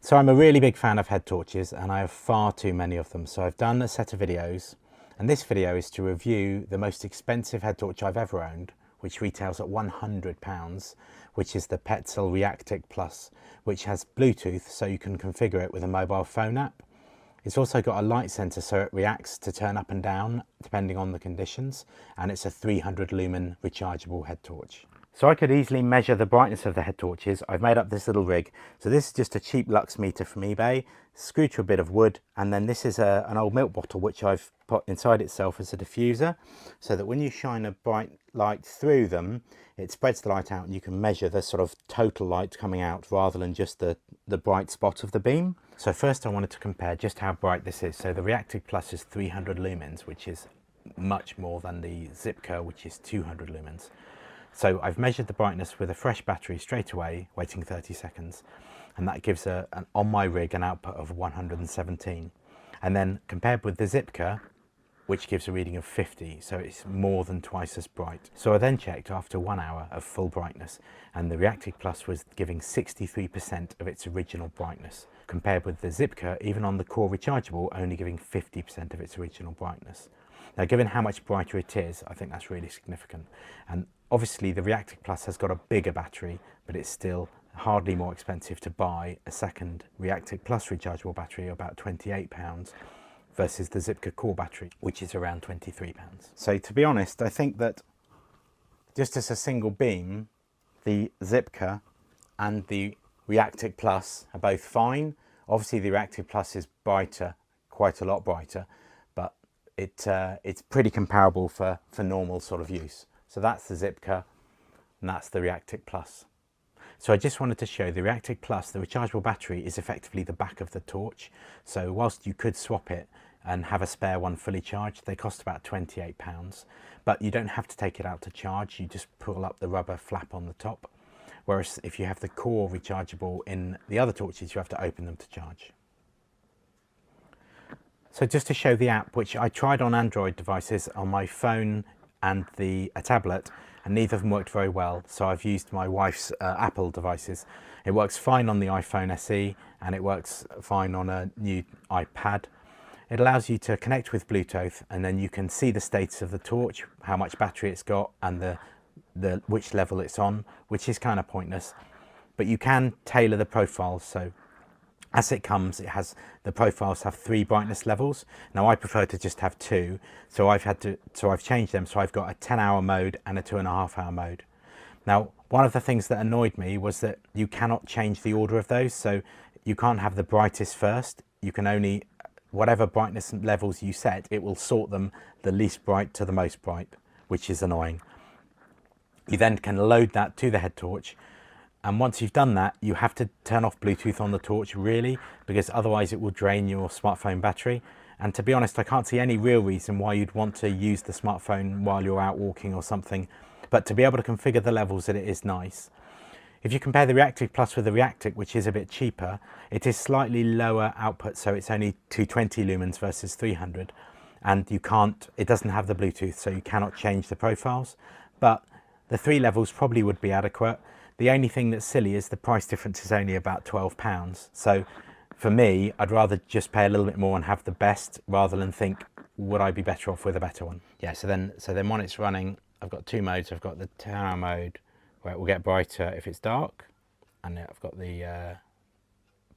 So I'm a really big fan of head torches and I have far too many of them. So I've done a set of videos, and this video is to review the most expensive head torch I've ever owned, which retails at £100, which is the Petzl Reactik Plus, which has Bluetooth so you can configure it with a mobile phone app. It's also got a light sensor so it reacts to turn up and down depending on the conditions, and it's a 300 lumen rechargeable head torch. So I could easily measure the brightness of the head torches. I've made up this little rig. So this is just a cheap lux meter from eBay, screwed to a bit of wood, and then this is an old milk bottle which I've put inside itself as a diffuser, so that when you shine a bright light through them, it spreads the light out and you can measure the sort of total light coming out rather than just the bright spot of the beam. So first I wanted to compare just how bright this is. So the Reactik Plus is 300 lumens, which is much more than the Zipka, which is 200 lumens. So I've measured the brightness with a fresh battery straight away, waiting 30 seconds. And that gives on my rig an output of 117. And then compared with the Zipka, which gives a reading of 50, so it's more than twice as bright. So I then checked after 1 hour of full brightness, and the Reactik Plus was giving 63% of its original brightness, compared with the Zipka, even on the Core rechargeable, only giving 50% of its original brightness. Now, given how much brighter it is, I think that's really significant. And obviously the Reactik Plus has got a bigger battery, but it's still hardly more expensive to buy a second Reactik Plus rechargeable battery, about £28, versus the Zipka Core battery, which is around £23. So to be honest, I think that just as a single beam, the Zipka and the Reactik Plus are both fine. Obviously the Reactik Plus is brighter, quite a lot brighter, but it's pretty comparable for normal sort of use. So that's the Zipka and that's the Reactik Plus. So I just wanted to show the Reactik Plus, the rechargeable battery is effectively the back of the torch. So whilst you could swap it and have a spare one fully charged, they cost about £28, but you don't have to take it out to charge. You just pull up the rubber flap on the top. Whereas if you have the Core rechargeable in the other torches, you have to open them to charge. So just to show the app, which I tried on Android devices, on my phone and a tablet, and neither of them worked very well. So I've used my wife's Apple devices. It works fine on the iPhone SE and it works fine on a new iPad. It allows you to connect with Bluetooth, and then you can see the status of the torch, how much battery it's got, and which level it's on, which is kind of pointless. But you can tailor the profiles. So as it comes, the profiles have 3 brightness levels. Now I prefer to just have 2, so I've changed them. So I've got a 10-hour mode and a 2.5-hour mode. Now, one of the things that annoyed me was that you cannot change the order of those. So you can't have the brightest first. You can only, whatever brightness levels you set, it will sort them the least bright to the most bright, which is annoying. You then can load that to the head torch. And once you've done that, you have to turn off Bluetooth on the torch, really, because otherwise it will drain your smartphone battery. And to be honest, I can't see any real reason why you'd want to use the smartphone while you're out walking or something. But to be able to configure the levels, it is nice. If you compare the Reactik Plus with the Reactik, which is a bit cheaper, it is slightly lower output, so it's only 220 lumens versus 300. And it doesn't have the Bluetooth, so you cannot change the profiles. But the 3 levels probably would be adequate. The only thing that's silly is the price difference is only about £12. So for me, I'd rather just pay a little bit more and have the best rather than think, would I be better off with a better one? Yeah, so then when it's running, I've got 2 modes. I've got the 10-hour mode where it will get brighter if it's dark. And I've got the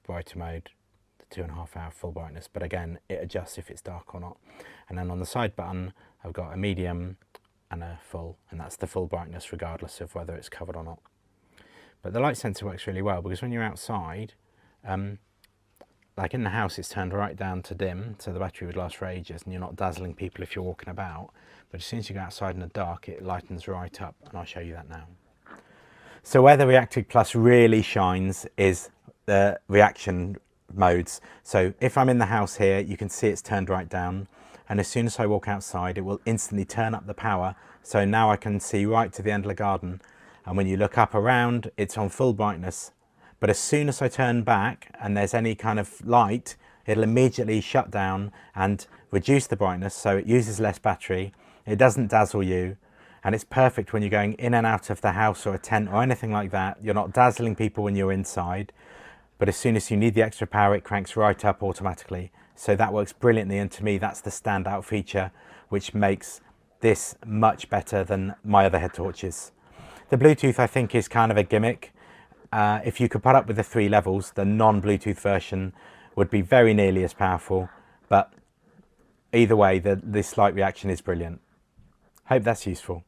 brighter mode, the 2.5-hour full brightness. But again, it adjusts if it's dark or not. And then on the side button, I've got a medium and a full, and that's the full brightness regardless of whether it's covered or not. But the light sensor works really well because when you're outside, like in the house, it's turned right down to dim, so the battery would last for ages and you're not dazzling people if you're walking about. But as soon as you go outside in the dark, it lightens right up, and I'll show you that now. So where the Reactik Plus really shines is the reaction modes. So if I'm in the house here, you can see it's turned right down. And as soon as I walk outside, it will instantly turn up the power. So now I can see right to the end of the garden. And when you look up around, it's on full brightness. But as soon as I turn back and there's any kind of light, it'll immediately shut down and reduce the brightness, so it uses less battery. It doesn't dazzle you, and it's perfect when you're going in and out of the house or a tent or anything like that. You're not dazzling people when you're inside. but as soon as you need the extra power, it cranks right up automatically. So that works brilliantly, and to me that's the standout feature which makes this much better than my other head torches. The Bluetooth, I think, is kind of a gimmick. If you could put up with the 3 levels, the non-Bluetooth version would be very nearly as powerful, but either way, this light reaction is brilliant. Hope that's useful.